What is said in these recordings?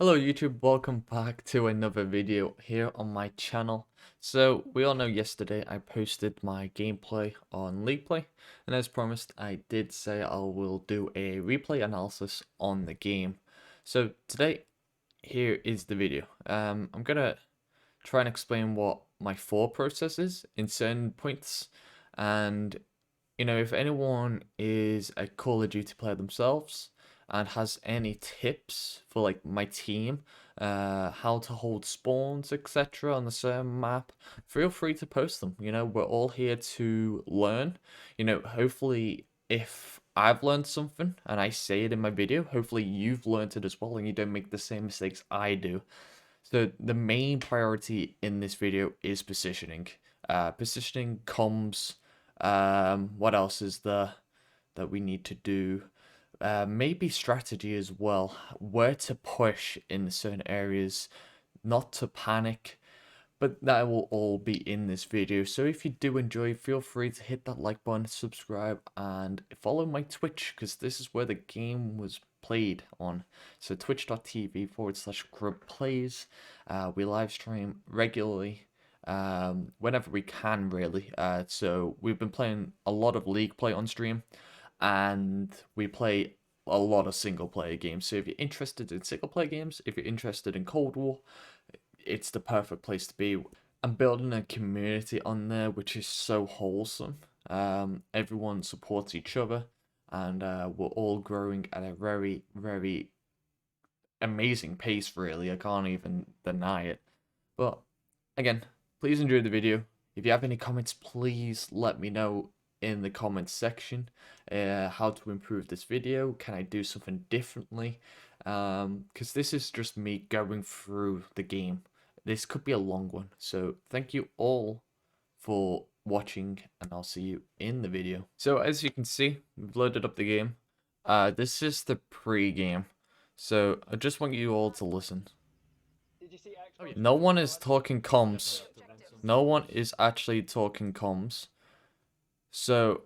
Hello YouTube, welcome back to another video here on my channel. So we all know yesterday I posted my gameplay on League Play, and as promised I did say I will do a replay analysis on the game. So today here is the video. I'm gonna try and explain what my thought process is in certain points, and if anyone is a Call of Duty player themselves and has any tips for like my team, how to hold spawns, etc. on the certain map, feel free to post them. We're all here to learn. Hopefully if I've learned something and I say it in my video, hopefully you've learned it as well and you don't make the same mistakes I do. So the main priority in this video is positioning. Positioning comms. What else is there that we need to do? Maybe strategy as well. Where to push in certain areas, not to panic. But that will all be in this video. So if you do enjoy, feel free to hit that like button, subscribe, and follow my Twitch, because this is where the game was played on. So twitch.tv/grubplays. We live stream regularly, whenever we can, really. So we've been playing a lot of League Play on stream, and we play a lot of single player games. So if you're interested in single player games, if you're interested in Cold War, it's the perfect place to be. I'm building a community on there which is so wholesome. Everyone supports each other, and we're all growing at a very, very amazing pace, really. I can't even deny it. But again, please enjoy the video. If you have any comments, please let me know in the comments section how to improve this video. Can I do something differently? Because this is just me going through the game. This could be a long one. So thank you all for watching, and I'll see you in the video. So as you can see, we've loaded up the game. This is the pre-game. So I just want you all to listen. No one is talking comms. No one is actually talking comms. So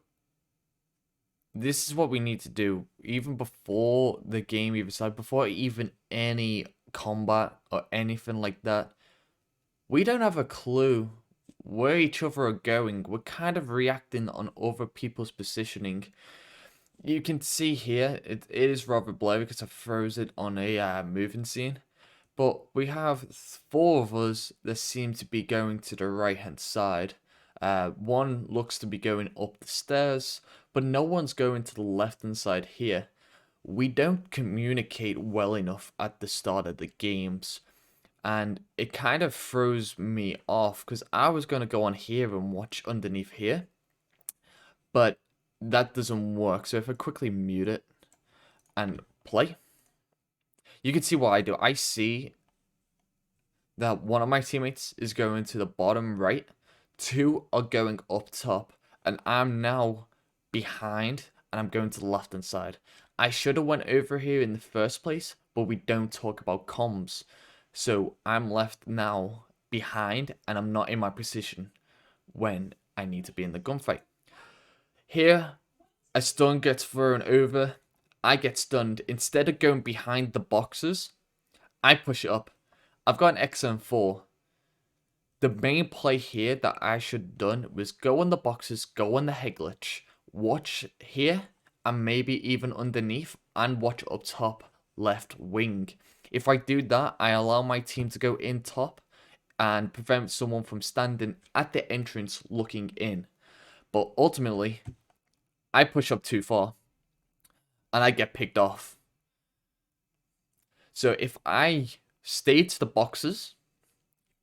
this is what we need to do, even before the game even started, before even any combat or anything like that. We don't have a clue where each other are going. We're kind of reacting on other people's positioning. You can see here, it is rather blurry because I froze it on a moving scene. But we have 4 of us that seem to be going to the right hand side. One looks to be going up the stairs, but no one's going to the left hand side here. We don't communicate well enough at the start of the games, and it kind of throws me off because I was going to go on here and watch underneath here, but that doesn't work. So if I quickly mute it and play, you can see what I do. I see that one of my teammates is going to the bottom right, 2 are going up top, and I'm now behind and I'm going to the left hand side. I should have went over here in the first place, but we don't talk about comms. So I'm left now behind and I'm not in my position when I need to be in the gunfight. Here, a stun gets thrown over. I get stunned. Instead of going behind the boxes, I push it up. I've got an XM4. The main play here that I should have done was go on the boxes, go on the head glitch, watch here, and maybe even underneath, and watch up top left wing. If I do that, I allow my team to go in top and prevent someone from standing at the entrance looking in. But ultimately, I push up too far and I get picked off. So if I stay to the boxes,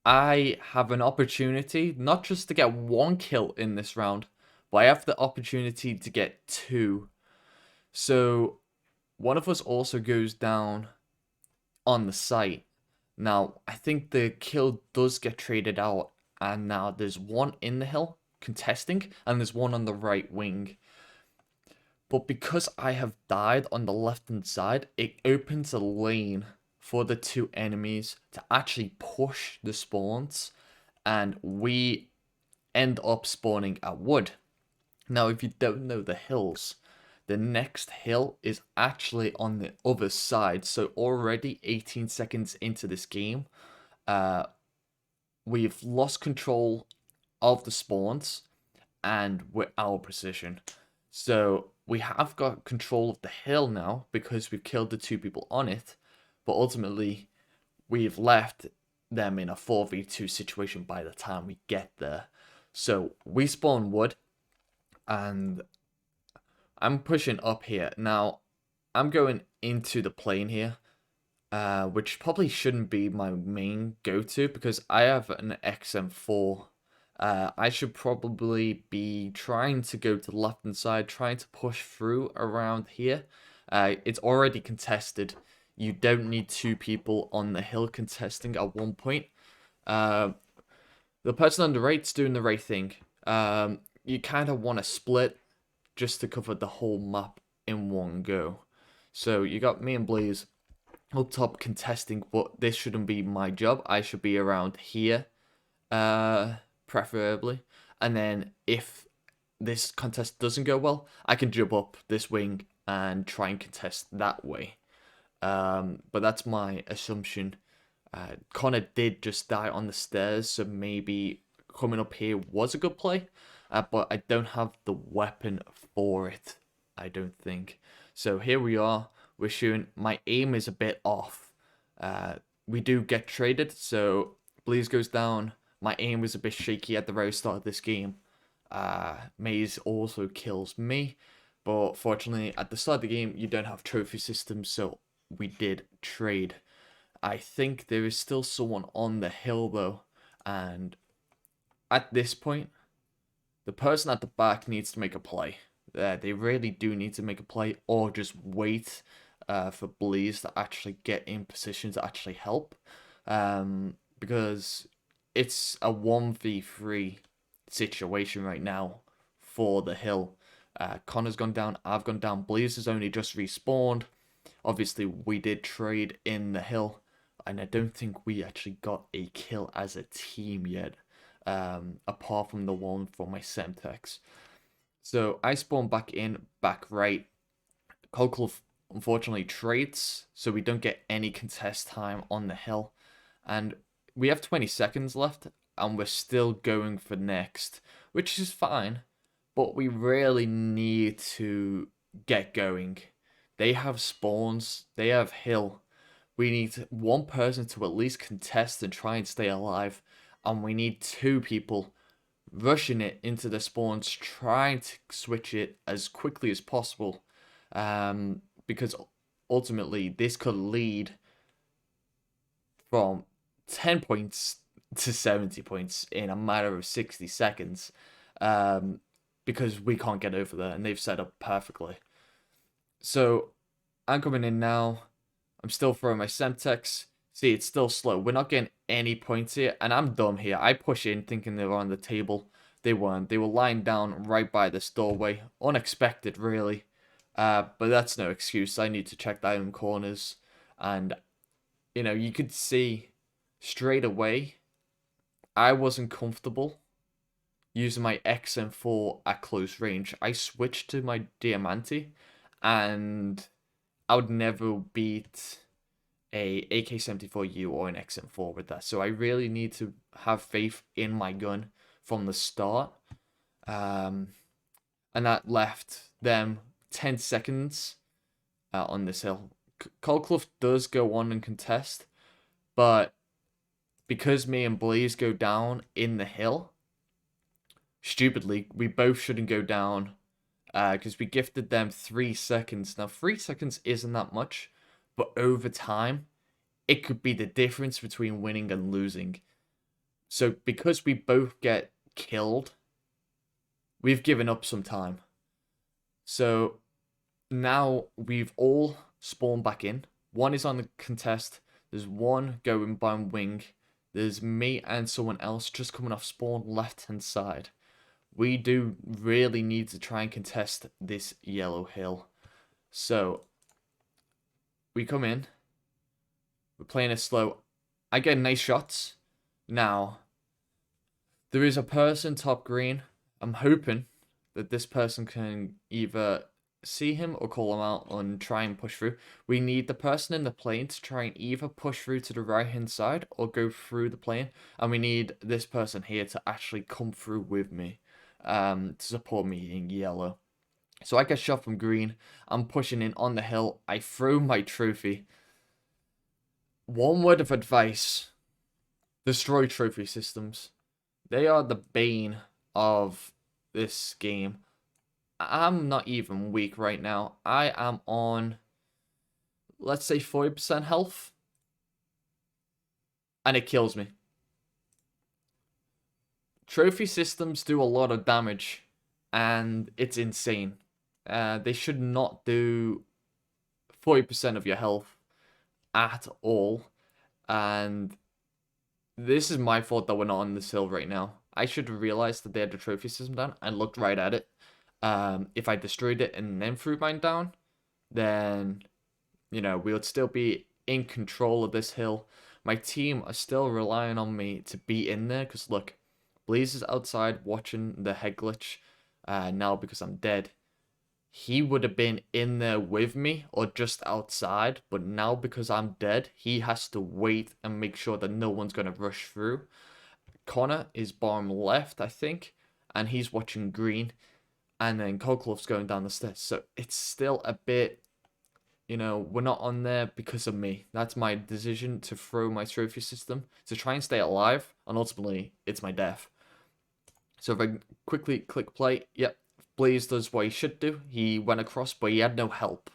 I have an opportunity not just to get 1 kill in this round, but I have the opportunity to get 2. So one of us also goes down on the site. Now, I think the kill does get traded out, and now there's 1 in the hill contesting, and there's 1 on the right wing. But because I have died on the left hand side, it opens a lane for the 2 enemies to actually push the spawns, and we end up spawning at wood. Now, if you don't know the hills the next hill is actually on the other side. So already 18 seconds into this game, we've lost control of the spawns and with our position. So we have got control of the hill now because we've killed the 2 people on it, but ultimately we've left them in a 4v2 situation by the time we get there. So we spawn wood, and I'm pushing up here. Now, I'm going into the plane here, which probably shouldn't be my main go-to because I have an XM4. I should probably be trying to go to the left-hand side, trying to push through around here. It's already contested. You don't need 2 people on the hill contesting at one point. The person on the right's doing the right thing. You kind of want to split just to cover the whole map in one go. So you got me and Blaze up top contesting, but this shouldn't be my job. I should be around here, preferably. And then if this contest doesn't go well, I can jump up this wing and try and contest that way. But that's my assumption. Connor did just die on the stairs, so maybe coming up here was a good play. But I don't have the weapon for it, I don't think. So here we are. We're shooting. My aim is a bit off. We do get traded, so Blaze goes down. My aim was a bit shaky at the very start of this game. Maze also kills me. But fortunately, at the start of the game, you don't have trophy systems, so we did trade. I think there is still someone on the hill, though. And at this point, the person at the back needs to make a play. They really do need to make a play, or just wait for Blaze to actually get in position to actually help. Because it's a 1v3 situation right now for the hill. Connor's gone down, I've gone down, Blaze has only just respawned. Obviously, we did trade in the hill, and I don't think we actually got a kill as a team yet. Apart from the one for my Semtex. So I spawn back in, back right. Colclough unfortunately trades, so we don't get any contest time on the hill. And we have 20 seconds left, and we're still going for next, which is fine, but we really need to get going. They have spawns, they have hill. We need one person to at least contest and try and stay alive. And we need 2 people rushing it into the spawns, trying to switch it as quickly as possible. Because ultimately, this could lead from 10 points to 70 points in a matter of 60 seconds. Because we can't get over there, and they've set up perfectly. So, I'm coming in now. I'm still throwing my Semtex. See, it's still slow. We're not getting any points here, and I'm dumb here. I push in thinking they were on the table. They weren't. They were lying down right by this doorway. Unexpected, really. But that's no excuse. I need to check down corners. And, you know, you could see straight away I wasn't comfortable using my XM4 at close range. I switched to my Diamante, and I would never beat a AK-74U or an XM4 with that. So I really need to have faith in my gun from the start. And that left them 10 seconds on this hill. Colclough does go on and contest, but because me and Blaze go down in the hill, stupidly, we both shouldn't go down because we gifted them 3 seconds. Now, 3 seconds isn't that much, but over time, it could be the difference between winning and losing. So because we both get killed, we've given up some time. So now we've all spawned back in. One is on the contest. There's one going by wing. There's me and someone else just coming off spawn left-hand side. We do really need to try and contest this yellow hill. So we come in. We're playing it slow. I get nice shots. Now, there is a person top green. I'm hoping that this person can either see him or call him out and try and push through. We need the person in the plane to try and either push through to the right hand side or go through the plane. And we need this person here to actually come through with me to support me in yellow. So I get shot from green. I'm pushing in on the hill. I throw my trophy. One word of advice. Destroy trophy systems. They are the bane of this game. I'm not even weak right now. I am on, let's say, 40% health. And it kills me. Trophy systems do a lot of damage. And it's insane. They should not do 40% of your health at all. And this is my fault that we're not on this hill right now. I should have realized that they had the trophy system down and looked right at it. If I destroyed it and then threw mine down, then, we would still be in control of this hill. My team are still relying on me to be in there, because look, Blaze is outside watching the head glitch now because I'm dead. He would have been in there with me or just outside, but now because I'm dead, he has to wait and make sure that no one's going to rush through. Connor is bottom left, I think, and he's watching green. And then Cockloff's going down the stairs. So it's still a bit, we're not on there because of me. That's my decision to throw my trophy system to try and stay alive. And ultimately, it's my death. So if I quickly click play, yep, Blaze does what he should do. He went across, but he had no help.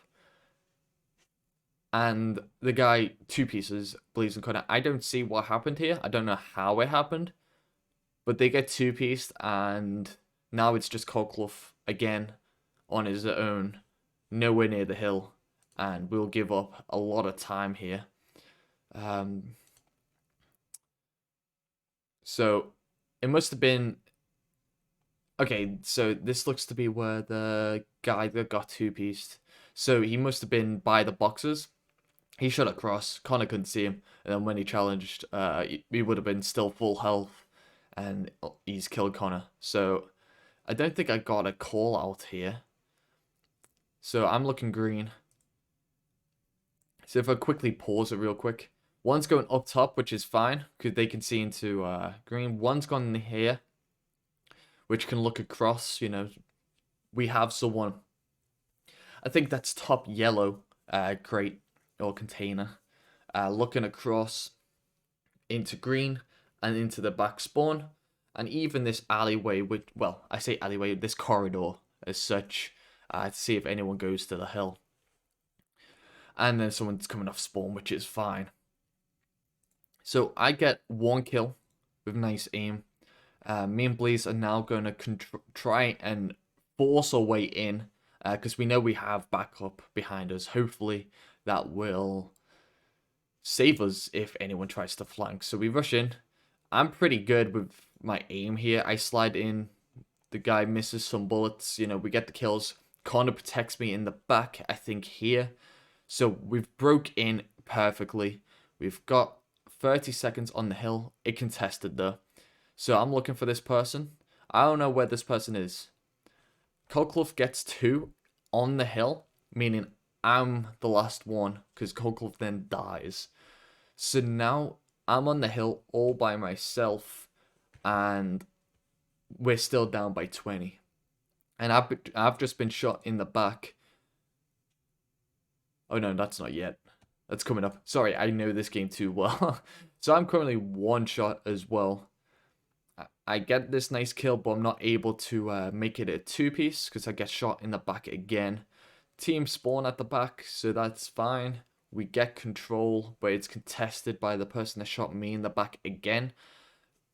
And the guy, two pieces, Blaze and Connor. I don't see what happened here. I don't know how it happened. But they get two-pieced, and now it's just Cockloff again on his own, nowhere near the hill, and we'll give up a lot of time here. So it must have been okay. So this looks to be where the guy that got two-pieced. So he must have been by the boxes. He shot across. Connor couldn't see him, and then when he challenged, he would have been still full health, and he's killed Connor. So I don't think I got a call out here. So I'm looking green. So if I quickly pause it real quick. One's going up top, which is fine, because they can see into green. One's gone in here, which can look across, We have someone. I think that's top yellow crate or container. Looking across into green and into the back spawn. And even this alleyway, I say alleyway, this corridor as such, to see if anyone goes to the hill. And then someone's coming off spawn, which is fine. So I get one kill with nice aim. Me and Blaze are now going to try and force our way in, because we know we have backup behind us. Hopefully that will save us if anyone tries to flank. So we rush in. I'm pretty good with my aim here. I slide in. The guy misses some bullets. We get the kills. Connor protects me in the back, I think, here. So we've broke in perfectly. We've got 30 seconds on the hill. It contested, though. So I'm looking for this person. I don't know where this person is. Cockloff gets 2 on the hill, meaning I'm the last one, because Cockloff then dies. So now I'm on the hill all by myself, and we're still down by 20. And I've just been shot in the back. Oh no, that's not yet. That's coming up. Sorry, I know this game too well. So I'm currently one shot as well. I get this nice kill, but I'm not able to make it a two-piece because I get shot in the back again. Team spawn at the back, so that's fine. We get control, but it's contested by the person that shot me in the back again.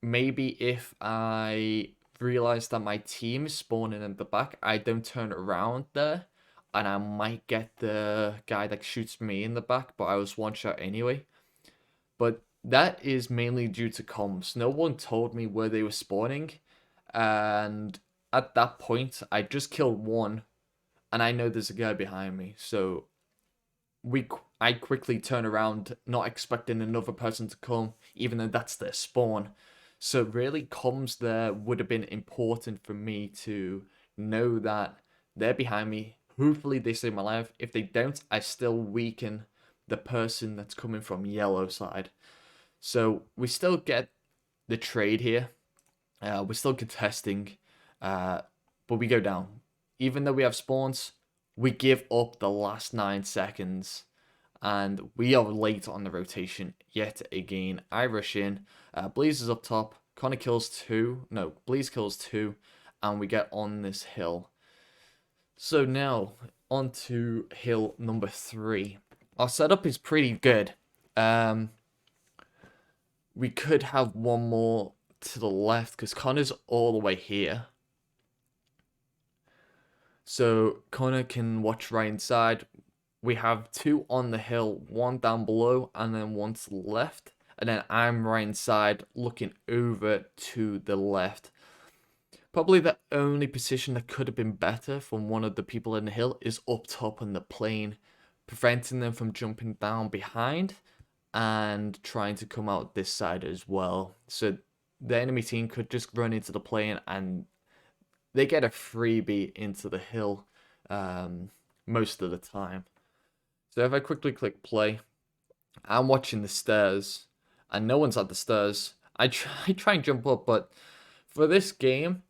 Maybe if I realize that my team is spawning in the back, I don't turn around there, and I might get the guy that shoots me in the back, but I was one shot anyway. But that is mainly due to comms. No one told me where they were spawning, and at that point, I just killed one, and I know there's a guy behind me, so I quickly turn around, not expecting another person to come, even though that's their spawn. So really, comms there would have been important for me to know that they're behind me, Hopefully they save my life. If they don't, I still weaken the person that's coming from yellow side. So we still get the trade here. We're still contesting, but we go down. Even though we have spawns, we give up the last 9 seconds. And we are late on the rotation yet again. I rush in. Blaze is up top. Connor kills 2. No, Blaze kills 2. And we get on this hill. So now, on to hill number 3. Our setup is pretty good. We could have one more to the left because Connor's all the way here. So Connor can watch right inside. We have 2 on the hill, 1 down below, and then 1 to the left. And then I'm right inside, looking over to the left. Probably the only position that could have been better from one of the people in the hill is up top on the plane, preventing them from jumping down behind and trying to come out this side as well. So the enemy team could just run into the plane and they get a freebie into the hill most of the time. So if I quickly click play, I'm watching the stairs, and no one's at the stairs. I try and jump up, but for this game,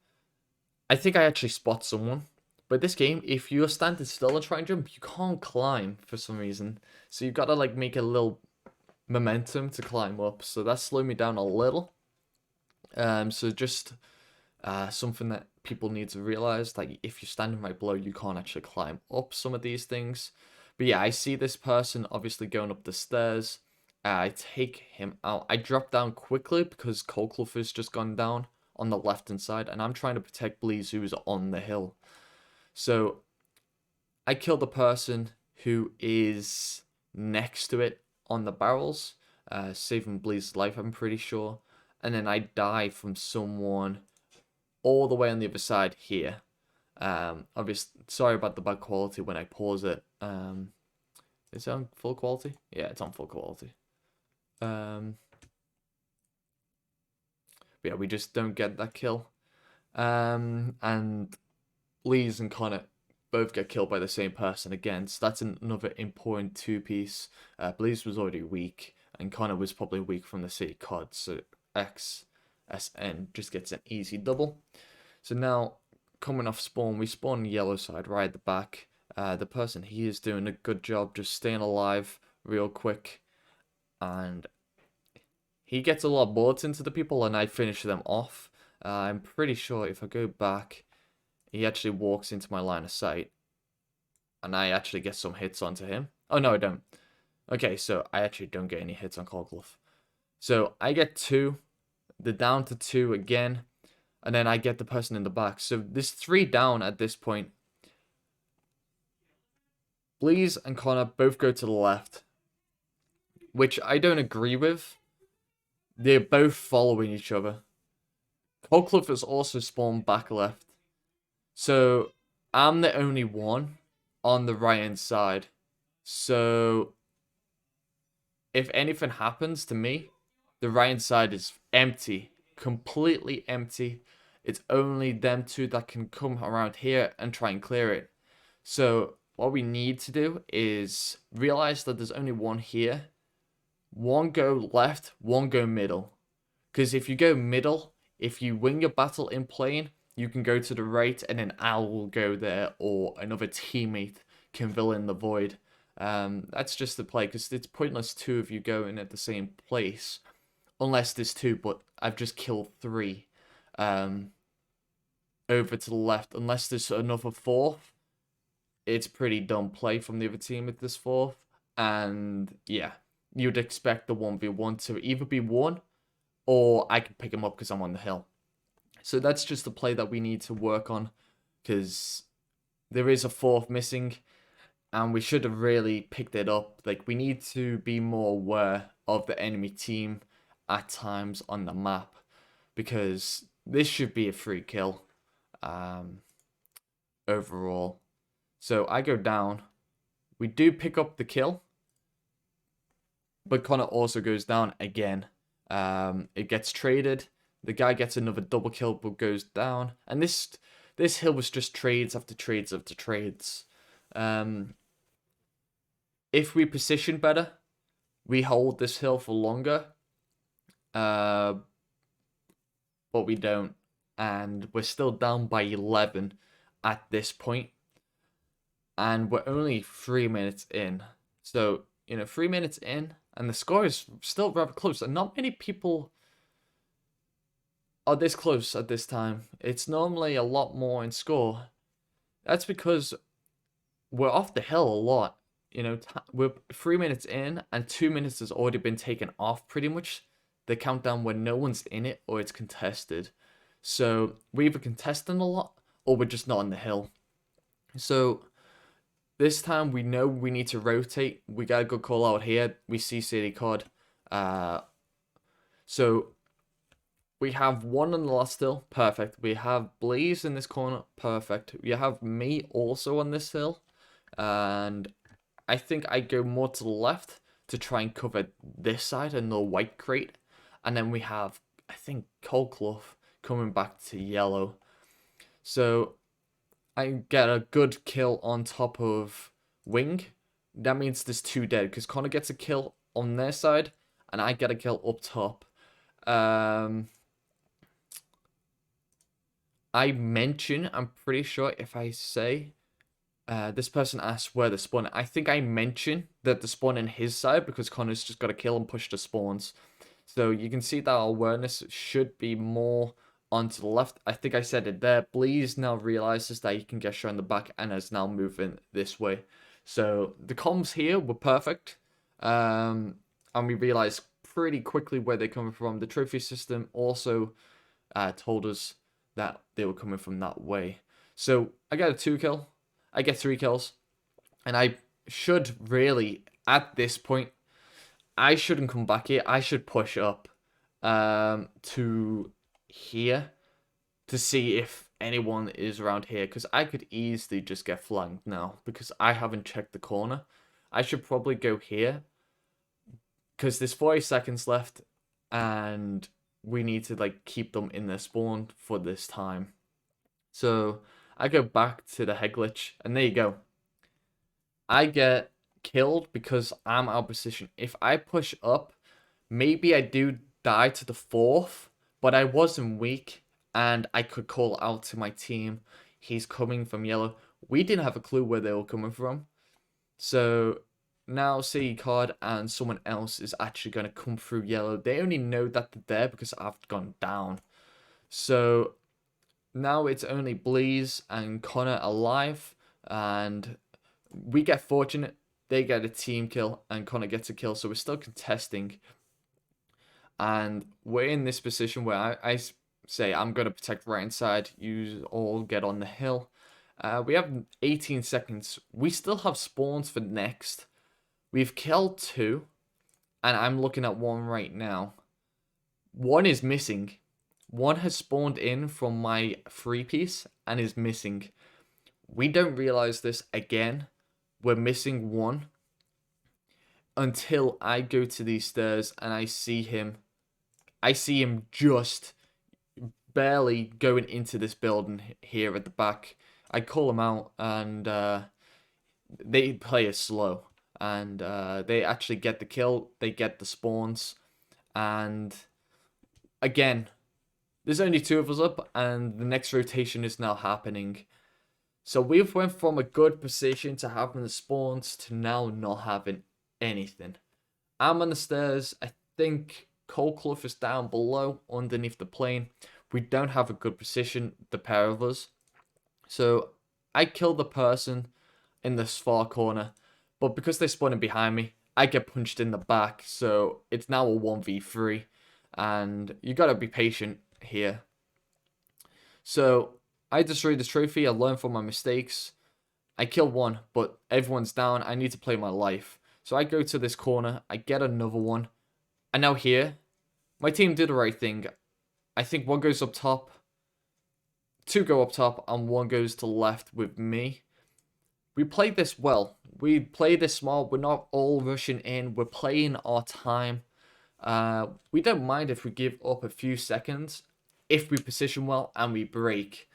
I think I actually spot someone. But this game, if you're standing still and try and jump, you can't climb for some reason. So you've got to like make a little momentum to climb up. So that slowed me down a little. So just something that people need to realize, like if you're standing right below, you can't actually climb up some of these things. But yeah, I see this person obviously going up the stairs. I take him out. I drop down quickly because Colclough has just gone down on the left-hand side. And I'm trying to protect Bleeze, who's on the hill. So I kill the person who is next to it on the barrels. Saving Bleeze's life, I'm pretty sure. And then I die from someone all the way on the other side here. Obviously, sorry about the bad quality when I pause it. Is it on full quality? Yeah, it's on full quality. But yeah, we just don't get that kill. And Lees and Connor both get killed by the same person again. So that's another important 2-piece. Bleeze was already weak, and Connor was probably weak from the City COD. So XSN just gets an easy double. So now, coming off spawn, we spawn on the yellow side right at the back. The person, he is doing a good job just staying alive real quick. And he gets a lot of bullets into the people and I finish them off. I'm pretty sure if I go back, he actually walks into my line of sight. And I actually get some hits onto him. Oh, no, I don't. Okay, so I actually don't get any hits on Colclough. So I get 2. They're down to 2 again. And then I get the person in the back. So there's 3 down at this point. Bleeze and Connor both go to the left, which I don't agree with. They're both following each other. Colclough has also spawned back left. So I'm the only one on the right hand side. So if anything happens to me, the right hand side is empty. Completely empty. It's only them 2 that can come around here and try and clear it. So what we need to do is realize that there's only 1 here. 1 go left, 1 go middle. Because if you go middle, if you win your battle in plane, you can go to the right and then Al will go there or another teammate can fill in the void. That's just the play because it's pointless 2 of you going at the same place. Unless there's 2, but I've just killed 3 over to the left. Unless there's another 4th, it's pretty dumb play from the other team at this 4th. And yeah, you'd expect the 1v1 to either be won or I can pick him up because I'm on the hill. So that's just the play that we need to work on because there is a 4th missing and we should have really picked it up. Like, we need to be more aware of the enemy team at times on the map because this should be a free kill overall. So I go down. We do pick up the kill, but Connor also goes down again. It gets traded. The guy gets another double kill but goes down. And this hill was just trades after trades after trades. If we position better, we hold this hill for longer. But we don't. And we're still down by 11 at this point. And we're only 3 minutes in. So, 3 minutes in, and the score is still rather close. And not many people are this close at this time. It's normally a lot more in score. That's because we're off the hill a lot. We're 3 minutes in, and 2 minutes has already been taken off pretty much. The countdown when no one's in it or it's contested. So we're either contesting a lot or we're just not on the hill. So this time we know we need to rotate. We got a good call out here. We see City Cod. So we have one on the last hill. Perfect. We have Blaze in this corner. Perfect. We have me also on this hill. And I think I go more to the left to try and cover this side and the white crate. And then we have, I think, Coldclough coming back to yellow. So I get a good kill on top of Wing. That means there's 2 dead because Connor gets a kill on their side and I get a kill up top. I mention, I'm pretty sure if I say, this person asked where the spawn. I think I mentioned that the spawn in his side because Connor's just got a kill and pushed the spawns. So you can see that our awareness should be more onto the left. I think I said it there. Bleeze now realizes that he can get shot in the back and is now moving this way. So the comms here were perfect. And we realized pretty quickly where they're coming from. The trophy system also told us that they were coming from that way. So I got a 2 kill. I get 3 kills. And I should really, at this point, I shouldn't come back here. I should push up to here to see if anyone is around here. Because I could easily just get flanked now. Because I haven't checked the corner. I should probably go here. Because there's 40 seconds left. And we need to keep them in their spawn for this time. So I go back to the head glitch. And there you go. I get killed because I'm out of position. If I push up, maybe I do die to the 4th, but I wasn't weak and I could call out to my team. He's coming from yellow. We didn't have a clue where they were coming from. So now C card and someone else is actually going to come through yellow. They only know that they're there because I've gone down. So now it's only Bleeze and Connor alive, and we get fortunate. They get a team kill and Connor gets a kill, so we're still contesting. And we're in this position where I say I'm going to protect right side. You all get on the hill. We have 18 seconds. We still have spawns for next. We've killed 2, and I'm looking at 1 right now. 1 is missing. 1 has spawned in from my 3-piece and is missing. We don't realize this again. We're missing 1 until I go to these stairs and I see him. I see him just barely going into this building here at the back. I call him out and they play it slow. And they actually get the kill. They get the spawns. And again, there's only 2 of us up and the next rotation is now happening. So we've went from a good position to having the spawns to now not having anything. I'm on the stairs. I think Coldclough is down below underneath the plane. We don't have a good position, the pair of us. So I kill the person in this far corner. But because they're spawning behind me, I get punched in the back. So it's now a 1v3. And you got to be patient here. So I destroyed the trophy. I learned from my mistakes. I killed 1, but everyone's down. I need to play my life. So I go to this corner. I get another one. And now here, my team did the right thing. I think 1 goes up top. 2 go up top. And 1 goes to left with me. We played this well. We played this smart. We're not all rushing in. We're playing our time. We don't mind if we give up a few seconds. If we position well and we break.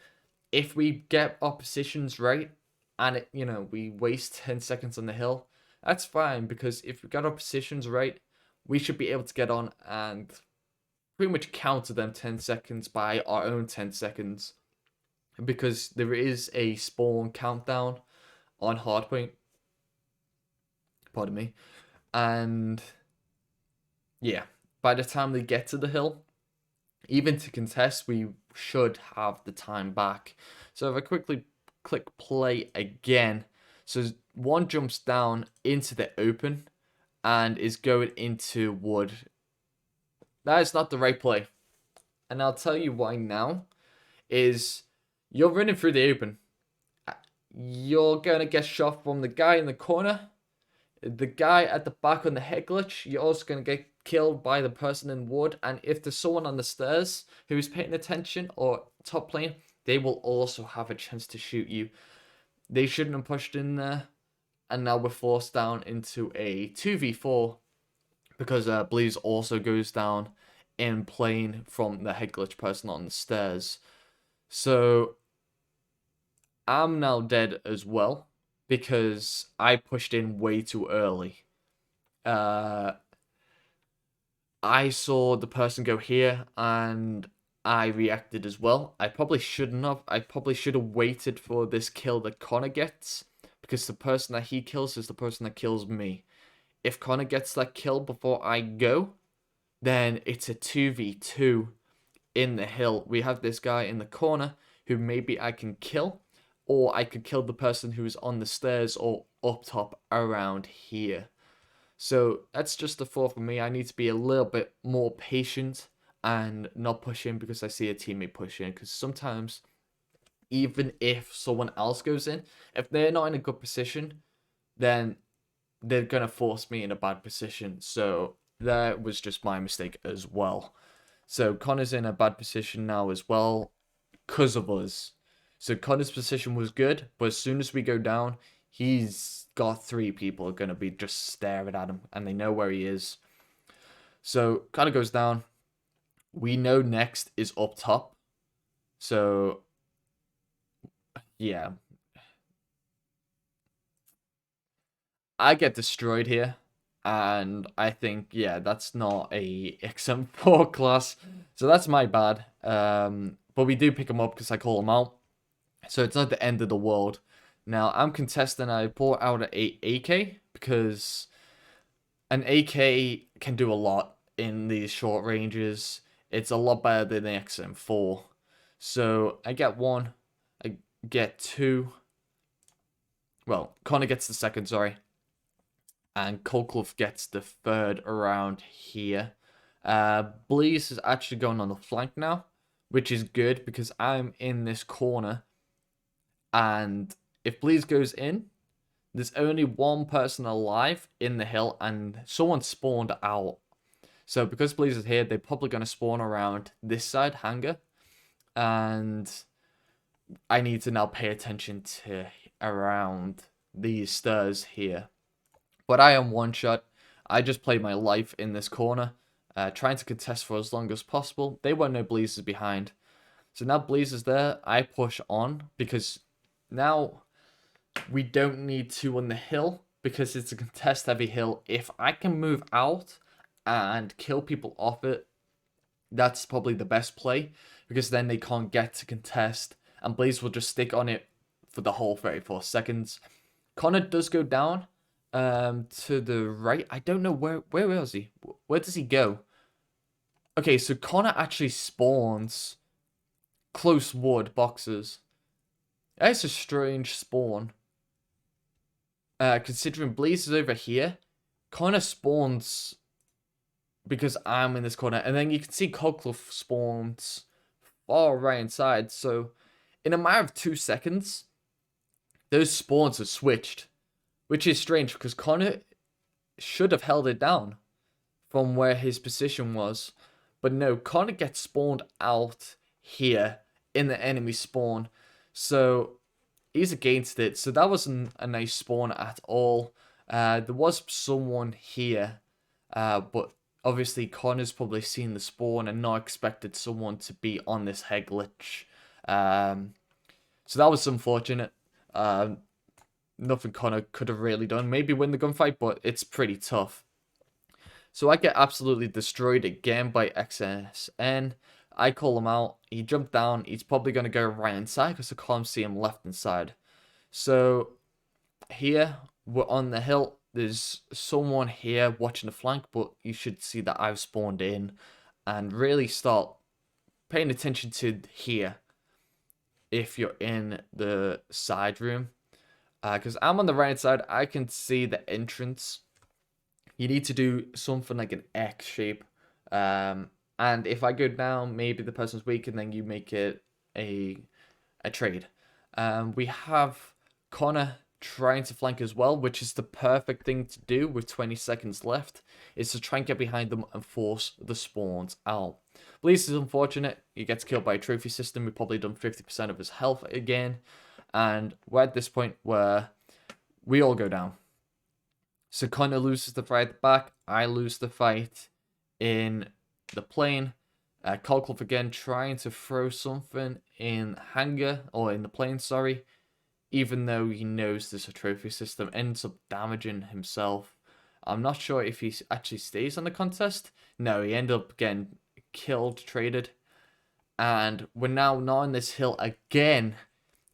If we get our positions right, and we waste 10 seconds on the hill, that's fine, because if we got our positions right, we should be able to get on and pretty much counter them 10 seconds by our own 10 seconds, because there is a spawn countdown on Hardpoint. Pardon me. And yeah, by the time they get to the hill, even to contest, we should have the time back. So if I quickly click play again, so one jumps down into the open and is going into wood. That is not the right play. And I'll tell you why now. Is you're running through the open. You're going to get shot from the guy in the corner. The guy at the back on the head glitch. You're also going to get killed by the person in wood. And if there's someone on the stairs who's paying attention or top lane, they will also have a chance to shoot you. They shouldn't have pushed in there. And now we're forced down into a 2v4. Because Bleeze also goes down in playing from the head glitch person on the stairs. So I'm now dead as well because I pushed in way too early. I saw the person go here and I reacted as well. I probably shouldn't have. I probably should have waited for this kill that Connor gets, because the person that he kills is the person that kills me. If Connor gets that kill before I go, then it's a 2v2 in the hill. We have this guy in the corner who maybe I can kill, or I could kill the person who's on the stairs or up top around here. So that's just the thought for me. I need to be a little bit more patient and not push in because I see a teammate push in. Because sometimes, even if someone else goes in, if they're not in a good position, then they're going to force me in a bad position. So that was just my mistake as well. So Connor's in a bad position now as well because of us. So Connor's position was good, but as soon as we go down, he's got 3 people going to be just staring at him, and they know where he is. So Connor goes down. We know next is up top. So yeah, I get destroyed here. And I think, yeah, that's not a XM4 class. So that's my bad. But we do pick him up because I call him out. So it's not the end of the world. Now, I'm contesting. I brought out an AK because an AK can do a lot in these short ranges. It's a lot better than the XM4. So I get 1. I get 2. Well, Connor gets the second, sorry. And Colclough gets the 3rd around here. Bleeze is actually going on the flank now, which is good because I'm in this corner. And if Bleeze goes in, there's only one person alive in the hill and someone spawned out. So because Bleeze is here, they're probably going to spawn around this side, hangar. And I need to now pay attention to around these stairs here. But I am one shot. I just played my life in this corner, trying to contest for as long as possible. They won't know Bleeze is behind. So now Bleeze is there. I push on because now we don't need 2 on the hill because it's a contest heavy hill. If I can move out and kill people off it, that's probably the best play because then they can't get to contest and Bleeze will just stick on it for the whole 34 seconds. Connor does go down. To the right. I don't know where is he? Where does he go? Okay, so Connor actually spawns close wood boxes. That's a strange spawn. Considering Bleeze is over here, Connor spawns because I'm in this corner, and then you can see Colclough spawns far right inside. So in a matter of 2 seconds, those spawns have switched. Which is strange because Connor should have held it down from where his position was. But no, Connor gets spawned out here in the enemy spawn. So he's against it. So that wasn't a nice spawn at all. There was someone here. But obviously Connor's probably seen the spawn and not expected someone to be on this head glitch. So that was unfortunate. nothing Connor could have really done. Maybe win the gunfight, but it's pretty tough. So I get absolutely destroyed again by XSN. I call him out. He jumped down. He's probably going to go right inside because I can't see him left inside. So here, we're on the hill. There's someone here watching the flank, but you should see that I've spawned in and really start paying attention to here if you're in the side room. Because I'm on the right side, I can see the entrance. You need to do something like an X shape. And if I go down, maybe the person's weak, and then you make it a trade. We have Connor trying to flank as well, which is the perfect thing to do with 20 seconds left, is to try and get behind them and force the spawns out. Bleeze is unfortunate. He gets killed by a trophy system. We've probably done 50% of his health again. And we're at this point where we all go down. So Connor loses the fight at the back. I lose the fight in the plane. Colclough again trying to throw something in hangar, or in the plane, sorry. Even though he knows there's a trophy system, ends up damaging himself. I'm not sure if he actually stays on the contest. No, he ended up getting killed, traded. And we're now not on this hill again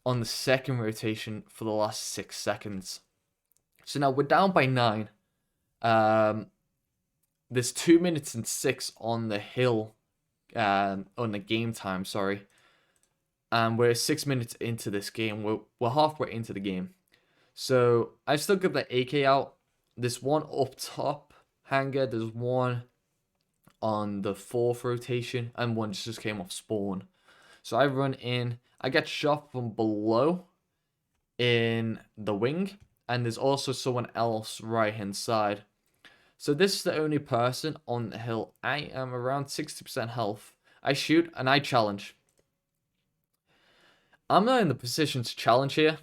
on the second rotation for the last 6 seconds. So now we're down by 9. There's 2 minutes and 6 on the hill, on the game time, sorry. And we're 6 minutes into this game. We're halfway into the game. So I still got the AK out. There's one up top hangar. There's one on the 4th rotation. And one just came off spawn. So I run in. I get shot from below in the wing. And there's also someone else right hand side. So this is the only person on the hill. I am around 60% health. I shoot and I challenge. I'm not in the position to challenge here.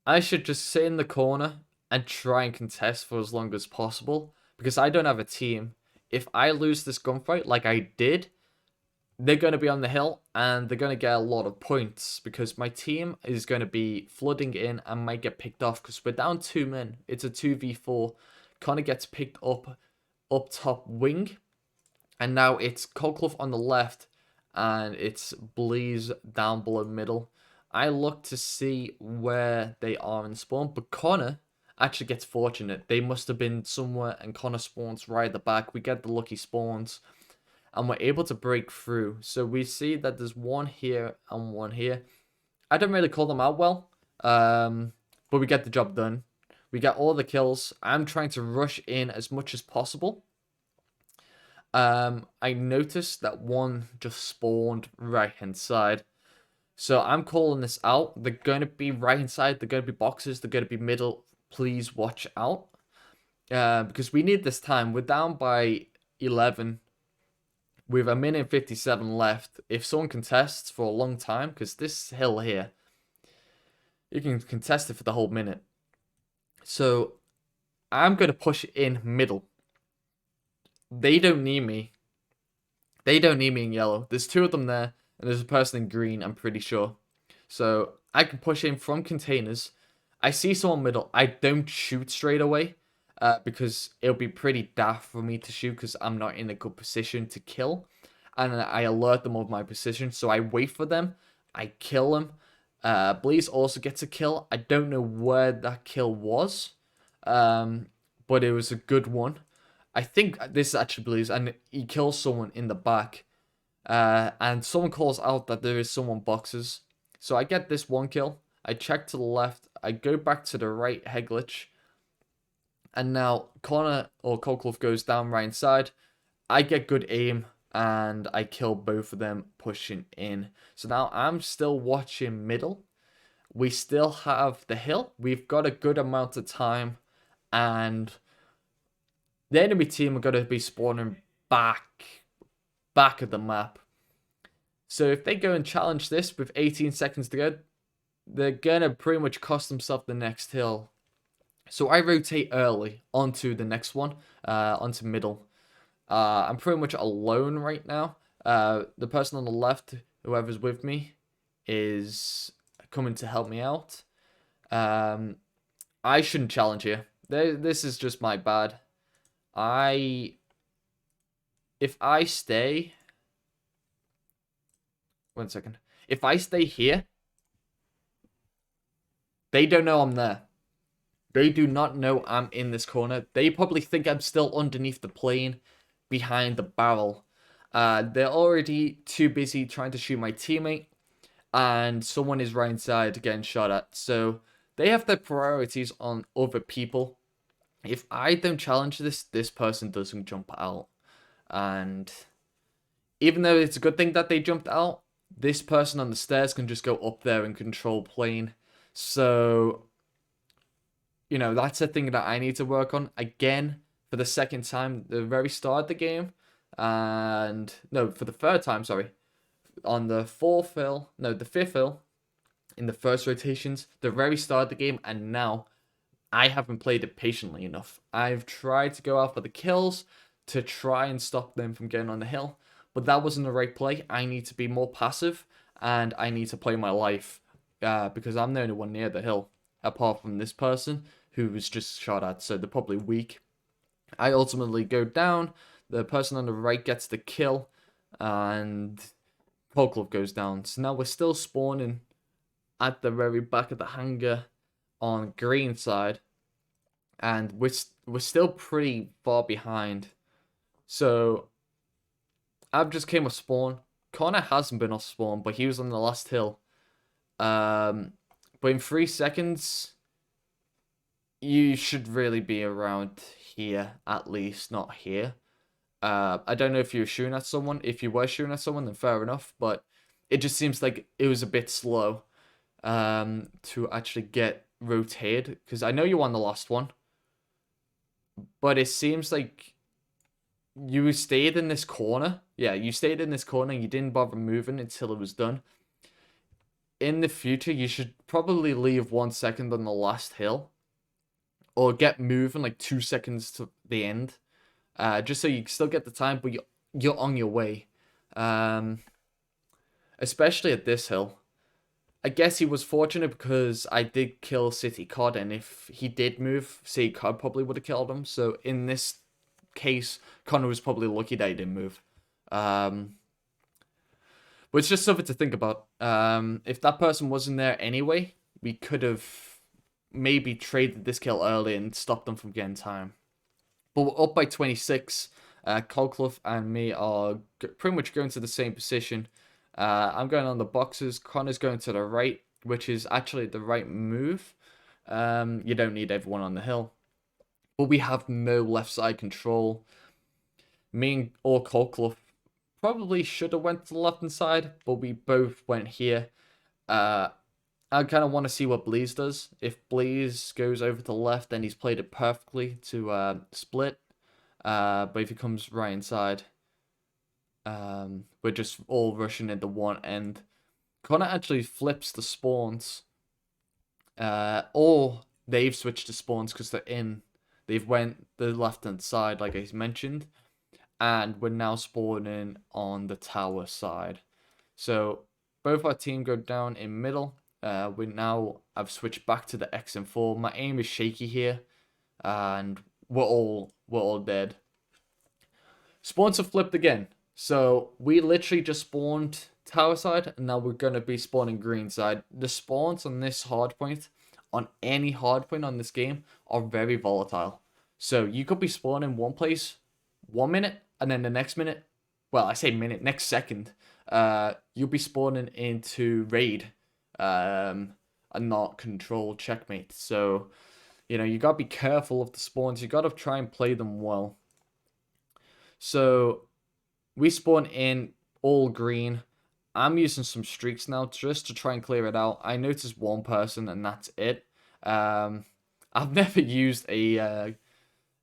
I should just sit in the corner and try and contest for as long as possible, because I don't have a team. If I lose this gunfight like I did, they're going to be on the hill and they're going to get a lot of points, because my team is going to be flooding in and might get picked off because we're down 2 men. It's a 2v4. Connor gets picked up top wing, and now it's Colclough on the left and it's Bleeze down below middle. I look to see where they are in spawn, but Connor actually gets fortunate. They must have been somewhere, and Connor spawns right at the back. We get the lucky spawns, and we're able to break through. So we see that there's one here and one here. I don't really call them out well, but we get the job done. We get all the kills. I'm trying to rush in as much as possible. I noticed that one just spawned right hand side. So I'm calling this out. They're going to be right inside. They're going to be boxes. They're going to be middle. Please watch out. Because we need this time. We're down by 11. We have 1:57 left. If someone contests for a long time, because this hill here, you can contest it for the whole minute. So I'm going to push in middle. They don't need me. They don't need me in yellow. There's 2 of them there. And there's a person in green, I'm pretty sure. So I can push in from containers. I see someone middle. I don't shoot straight away. Because it'll be pretty daft for me to shoot, because I'm not in a good position to kill. And I alert them of my position. So I wait for them. I kill them. Bleeze also gets a kill. I don't know where that kill was. But it was a good one. I think this is actually Bleeze. And he kills someone in the back. And someone calls out that there is someone boxes. So I get this one kill. I check to the left. I go back to the right head glitch. And now Connor or Colclough goes down right inside. I get good aim and I kill both of them pushing in. So now I'm still watching middle. We still have the hill. We've got a good amount of time. And the enemy team are going to be spawning back of the map. So if they go and challenge this with 18 seconds to go, they're going to pretty much cost themselves the next hill. So I rotate early onto the next one, onto middle. I'm pretty much alone right now. The person on the left, whoever's with me, is coming to help me out. I shouldn't challenge here. This is just my bad. If I stay... 1 second. If I stay here, they don't know I'm there. They do not know I'm in this corner. They probably think I'm still underneath the plane, behind the barrel. They're already too busy trying to shoot my teammate, and someone is right inside getting shot at. So they have their priorities on other people. If I don't challenge this person doesn't jump out. And even though it's a good thing that they jumped out, this person on the stairs can just go up there and control plane. So, you know, that's a thing that I need to work on. Again, for the second time, the very start of the game. And, no, for the third time, sorry. On the the fifth hill, in the first rotations, the very start of the game, and now I haven't played it patiently enough. I've tried to go out for the kills to try and stop them from getting on the hill, but that wasn't the right play. I need to be more passive, and I need to play my life, because I'm the only one near the hill, apart from this person who was just shot at, so they're probably weak. I ultimately go down, the person on the right gets the kill, and Polklov goes down. So now we're still spawning at the very back of the hangar on green side, and we're still pretty far behind. So I've just came off spawn. Connor hasn't been off spawn, but he was on the last hill. But in 3 seconds, you should really be around here at least, not here. I don't know if you were shooting at someone. If you were shooting at someone, then fair enough. But it just seems like it was a bit slow to actually get rotated. Because I know you won the last one. But it seems like you stayed in this corner. Yeah, you stayed in this corner. You didn't bother moving until it was done. In the future, you should probably leave 1 second on the last hill. Or get moving like 2 seconds to the end. Just so you still get the time, but you're on your way. Especially at this hill. I guess he was fortunate because I did kill City Cod, and if he did move, City Cod probably would have killed him. So in this case, Connor was probably lucky that he didn't move. But it's just something to think about. If that person wasn't there anyway, we could have maybe traded this kill early and stopped them from getting time. But we're up by 26. Colclough and me are pretty much going to the same position. I'm going on the boxes. Connor's going to the right, which is actually the right move. You don't need everyone on the hill. But we have no left side control. Me or Colclough probably should have went to the left hand side, but we both went here. I kind of want to see what Bleeze does. If Bleeze goes over to the left, then he's played it perfectly to split. But if he comes right inside, we're just all rushing into one end. Connor actually flips the spawns. Or they've switched to spawns because they're in. They've went the left-hand side, like I mentioned. And we're now spawning on the tower side. So both our team go down in middle. I've switched back to the XM4. My aim is shaky here, and we're all dead. Spawns have flipped again, so we literally just spawned tower side, and now we're gonna be spawning green side. The spawns on this hardpoint, on any hardpoint on this game, are very volatile. So you could be spawning one place 1 minute, and then the next minute, well, I say minute, next second, you'll be spawning into raid. And not control checkmate. So, you know, you gotta be careful of the spawns. You gotta try and play them well. So, we spawn in all green. I'm using some streaks now just to try and clear it out. I noticed one person, and that's it. I've never used a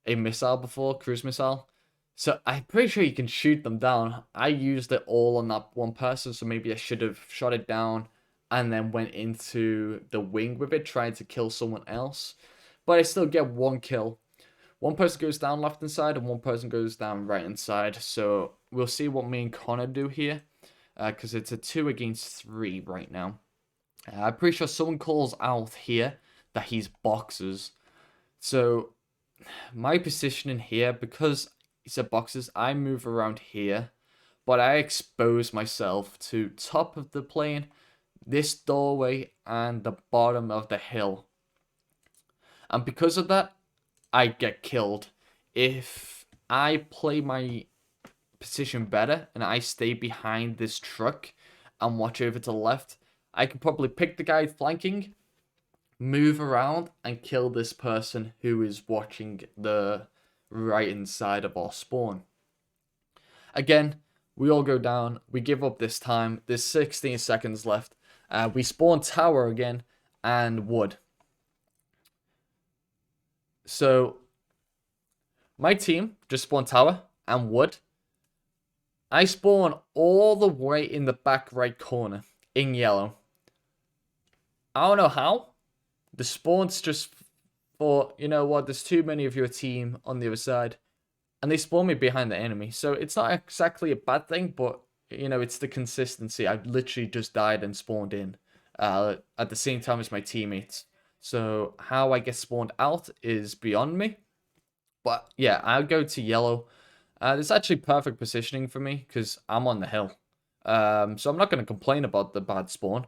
missile before, cruise missile. So I'm pretty sure you can shoot them down. I used it all on that one person, so maybe I should have shot it down and then went into the wing with it, trying to kill someone else. But I still get one kill. One person goes down left hand side, and one person goes down right hand side. So we'll see what me and Connor do here, because it's a 2 against 3 right now. I'm pretty sure someone calls out here that he's boxes. So my positioning here, because he said boxes, I move around here, but I expose myself to top of the plane, this doorway, and the bottom of the hill. And because of that, I get killed. If I play my position better and I stay behind this truck and watch over to the left, I could probably pick the guy flanking, move around, and kill this person who is watching the right hand side of our spawn. Again, we all go down. We give up this time. There's 16 seconds left. We spawn tower again and wood. So my team just spawned tower and wood. I spawn all the way in the back right corner in yellow. I don't know how. The spawn's just thought, you know what, there's too many of your team on the other side. And they spawn me behind the enemy. So it's not exactly a bad thing, but, you know, it's the consistency. I literally just died and spawned in at the same time as my teammates. So how I get spawned out is beyond me. But yeah, I'll go to yellow. It's actually perfect positioning for me because I'm on the hill. So I'm not going to complain about the bad spawn.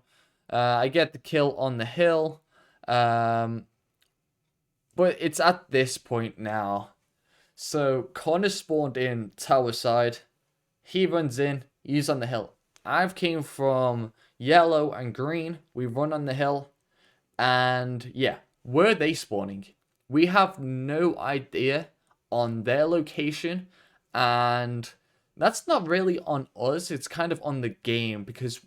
I get the kill on the hill. But it's at this point now. So Connor spawned in tower side. He runs in. He's on the hill. I've came from yellow and green. We run on the hill. And yeah, where are they spawning? We have no idea on their location. And that's not really on us. It's kind of on the game. Because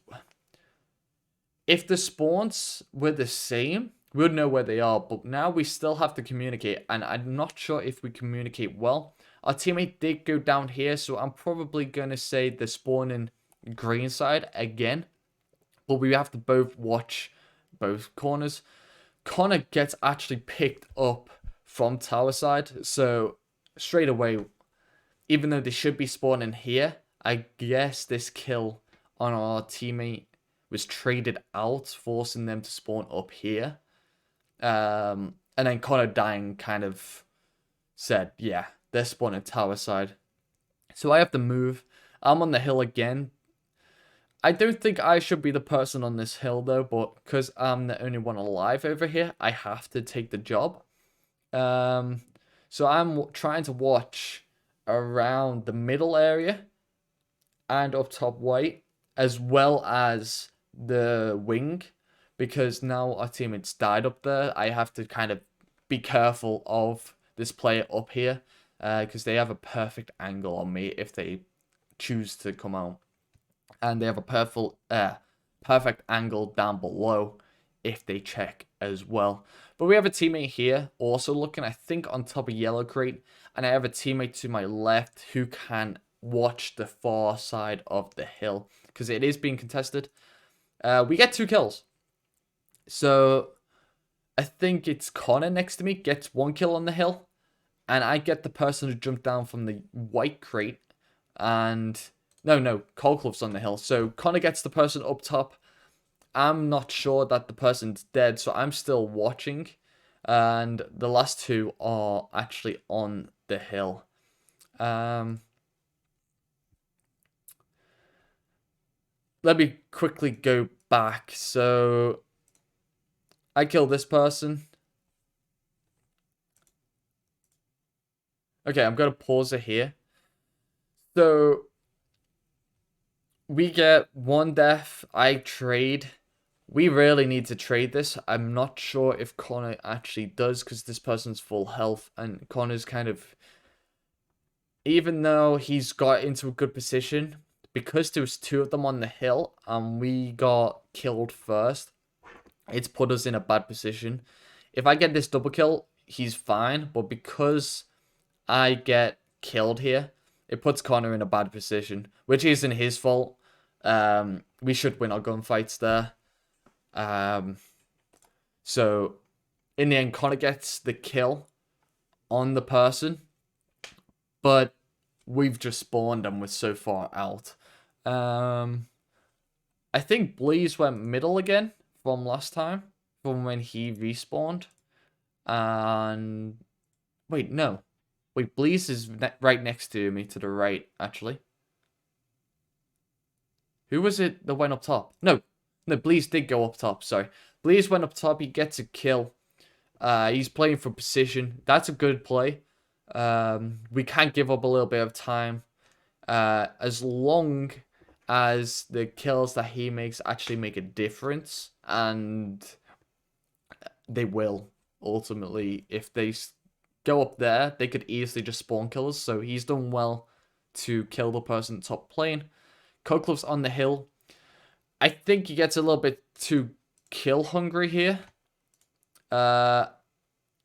if the spawns were the same, we would know where they are. But now we still have to communicate. And I'm not sure if we communicate well. Our teammate did go down here. So I'm probably going to say the spawning green side again. But we have to both watch both corners. Connor gets actually picked up from tower side. So straight away, even though they should be spawning here, I guess this kill on our teammate was traded out, forcing them to spawn up here. And then Connor dying kind of said, yeah, they're spawning tower side. So I have to move. I'm on the hill again. I don't think I should be the person on this hill though, but because I'm the only one alive over here, I have to take the job. So I'm trying to watch around the middle area and up top white, as well as the wing, because now our teammates died up there. I have to kind of be careful of this player up here, because they have a perfect angle on me if they choose to come out. And they have a perfect angle down below if they check as well. But we have a teammate here also looking, I think, on top of yellow crate. And I have a teammate to my left who can watch the far side of the hill, because it is being contested. We get 2 kills. So I think it's Connor next to me gets 1 kill on the hill. And I get the person who jumped down from the white crate. And no, Coldclove's on the hill. So Connor gets the person up top. I'm not sure that the person's dead, so I'm still watching. And the last 2 are actually on the hill. Let me quickly go back. So I killed this person. Okay, I'm going to pause it here. So we get 1 death. I trade. We really need to trade this. I'm not sure if Connor actually does, because this person's full health. And Connor's kind of, even though he's got into a good position, because there was 2 of them on the hill and we got killed first, it's put us in a bad position. If I get this double kill, he's fine. But because I get killed here, it puts Connor in a bad position, which isn't his fault. We should win our gunfights there. So in the end, Connor gets the kill on the person, but we've just spawned and we're so far out. I think Bleeze went middle again from last time, from when he respawned. And wait, no. Wait, Bleeze is right next to me to the right, actually. Who was it that went up top? No, Bleeze did go up top, sorry. Bleeze went up top, he gets a kill. He's playing for precision. That's a good play. We can't give up a little bit of time. As long as the kills that he makes actually make a difference. And they will, ultimately. If they go up there, they could easily just spawn killers. So he's done well to kill the person top plane. Coqueluff's on the hill. I think he gets a little bit too kill hungry here.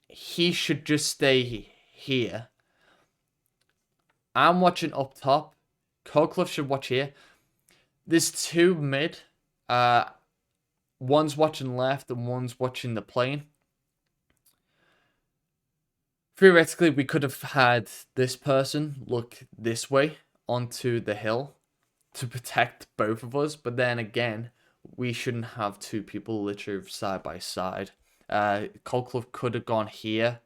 He should just stay here. I'm watching up top. Coqueluff should watch here. There's two mid. One's watching left and one's watching the plane. Theoretically, we could have had this person look this way onto the hill to protect both of us. But then again, we shouldn't have two people literally side by side. Coqueluff could have gone here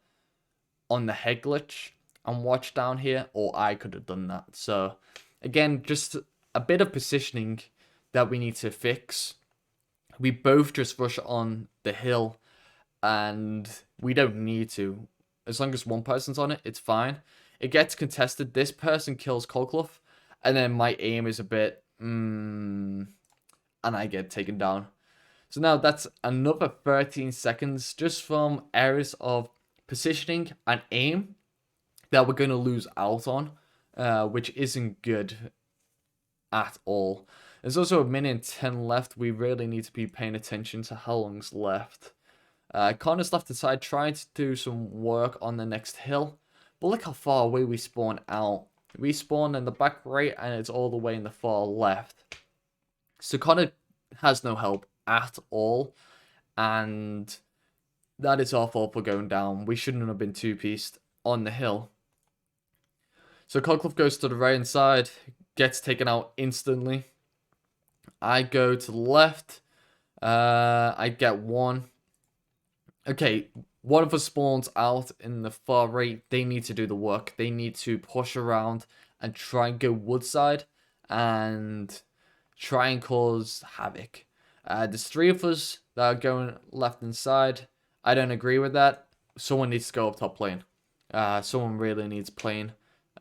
on the head glitch and watched down here, or I could have done that. So again, just a bit of positioning that we need to fix. We both just rush on the hill, and we don't need to. As long as one person's on it, it's fine. It gets contested. This person kills Coqueluff, and then my aim is a bit, and I get taken down. So now that's another 13 seconds just from errors of positioning and aim that we're going to lose out on, which isn't good at all. There's also 1:10 left. We really need to be paying attention to how long's left. Connor's left aside trying to do some work on the next hill. But look how far away we spawn out. We spawn in the back right and it's all the way in the far left. So Connor has no help at all. And that is our fault for going down. We shouldn't have been two-pieced on the hill. So Coqueluff goes to the right hand side. Gets taken out instantly. I go to the left. I get one. Okay, one of us spawns out in the far right. They need to do the work. They need to push around and try and go woodside and try and cause havoc. There's three of us that are going left and side. I don't agree with that. Someone needs to go up top lane. Someone really needs plane.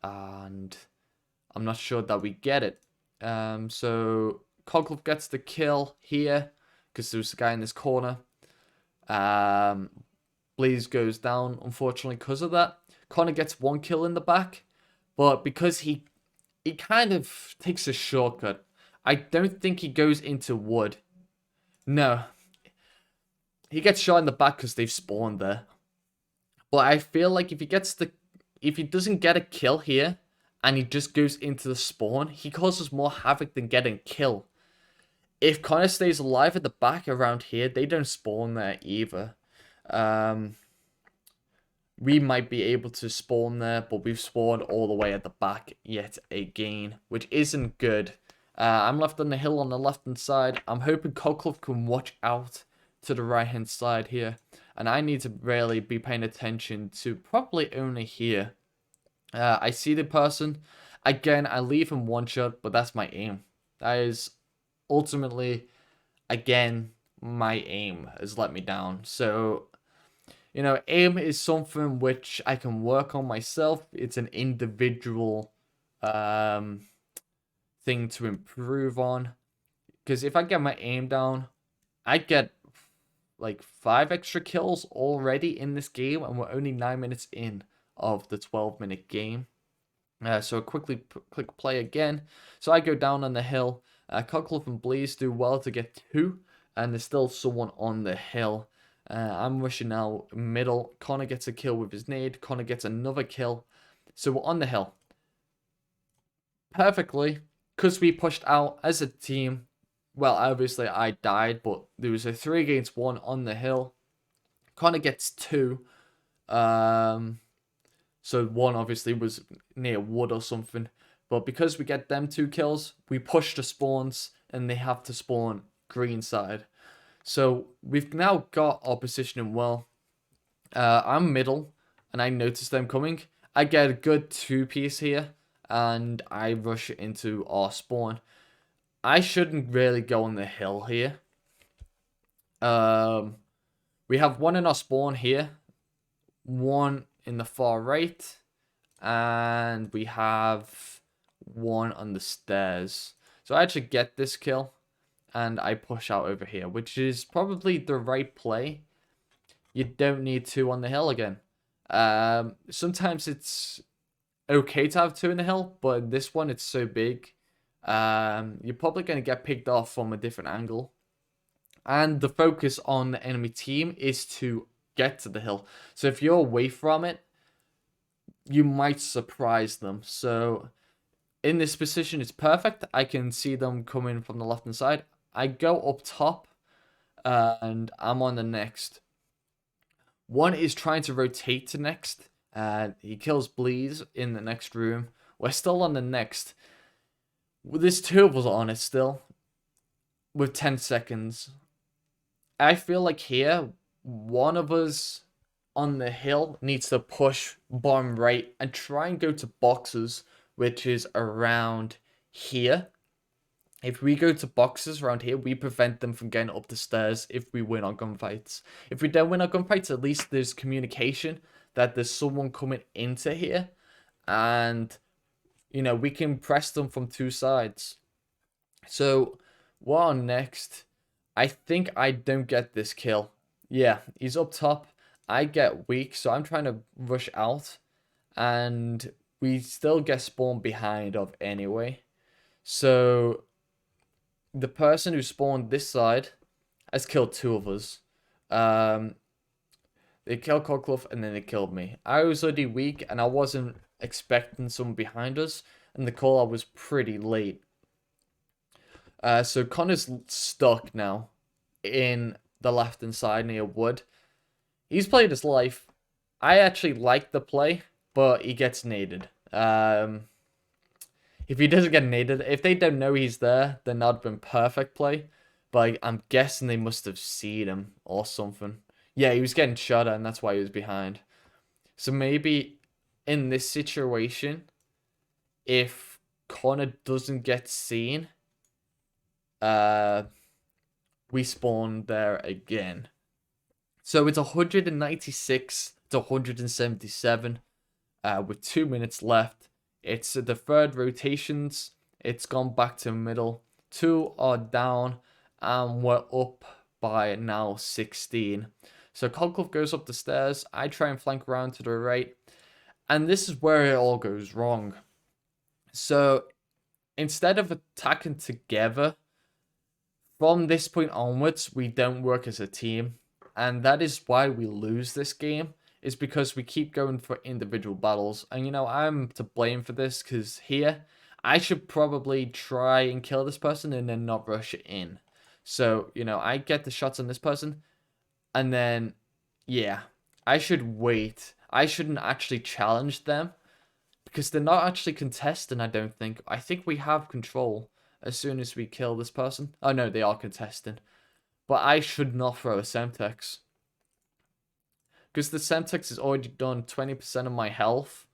And I'm not sure that we get it. So Coqueluff gets the kill here because there's a guy in this corner. Bleeze goes down, unfortunately, because of that. Connor gets one kill in the back, but because he kind of takes a shortcut. I don't think he goes into wood. No. He gets shot in the back because they've spawned there. But I feel like if he doesn't get a kill here, and he just goes into the spawn, he causes more havoc than getting kill. If Connor stays alive at the back around here, they don't spawn there either. We might be able to spawn there, but we've spawned all the way at the back yet again, which isn't good. I'm left on the hill on the left-hand side. I'm hoping Coqueluff can watch out to the right-hand side here. And I need to really be paying attention to probably only here. I see the person. Again, I leave him one shot, but that's my aim. That is ultimately, again, my aim has let me down. So, you know, aim is something which I can work on myself. It's an individual thing to improve on. Because if I get my aim down, I get like 5 extra kills already in this game, and we're only 9 minutes in of the 12-minute game. So quickly click play again. So I go down on the hill. Coqueluff and Bleeze do well to get 2, and there's still someone on the hill. I'm rushing now middle. Connor gets a kill with his nade. Connor gets another kill. So we're on the hill. Perfectly, because we pushed out as a team. Well, obviously I died, but there was a 3 against 1 on the hill. Connor gets 2. So one obviously was near wood or something. But because we get them 2 kills, we push the spawns and they have to spawn green side. So we've now got our positioning well. I'm middle, and I notice them coming. I get a good 2-piece here, and I rush into our spawn. I shouldn't really go on the hill here. We have one in our spawn here, one in the far right, and we have one on the stairs. So I actually get this kill, and I push out over here, which is probably the right play. You don't need two on the hill again. Sometimes it's okay to have two in the hill, but this one, it's so big. You're probably going to get picked off from a different angle. And the focus on the enemy team is to get to the hill. So if you're away from it, you might surprise them. So in this position, it's perfect. I can see them coming from the left-hand side. I go up top, and I'm on the next. One is trying to rotate to next. He kills Bleeze in the next room. We're still on the next. There's two of us on it still, with 10 seconds. I feel like here, one of us on the hill needs to push bottom right and try and go to boxes, which is around here. If we go to boxes around here, we prevent them from getting up the stairs if we win our gunfights. If we don't win our gunfights, at least there's communication that there's someone coming into here. And, you know, we can press them from two sides. So, what on next? I think I don't get this kill. Yeah, he's up top. I get weak, so I'm trying to rush out. And we still get spawned behind of anyway. So the person who spawned this side has killed two of us. They killed Cockclough and then they killed me. I was already weak and I wasn't expecting someone behind us. And the call was pretty late. So Connor's stuck now in the left-hand side near wood. He's played his life. I actually like the play, but he gets naded. If he doesn't get naded, if they don't know he's there, then that'd been perfect play. But I'm guessing they must have seen him or something. Yeah, he was getting shot at, and that's why he was behind. So maybe in this situation, if Connor doesn't get seen, we spawn there again. So it's 196 to 177 with 2 minutes left. It's the third rotations. It's gone back to middle. Two are down, and we're up by now 16. So Cockclough goes up the stairs. I try and flank around to the right. And this is where it all goes wrong. So instead of attacking together, from this point onwards, we don't work as a team. And that is why we lose this game, is because we keep going for individual battles. And, you know, I'm to blame for this, because here, I should probably try and kill this person and then not rush in. So, you know, I get the shots on this person, and then, yeah, I should wait. I shouldn't actually challenge them, because they're not actually contesting, I don't think. I think we have control as soon as we kill this person. Oh, no, they are contesting. But I should not throw a Semtex, because the Semtex has already done 20% of my health.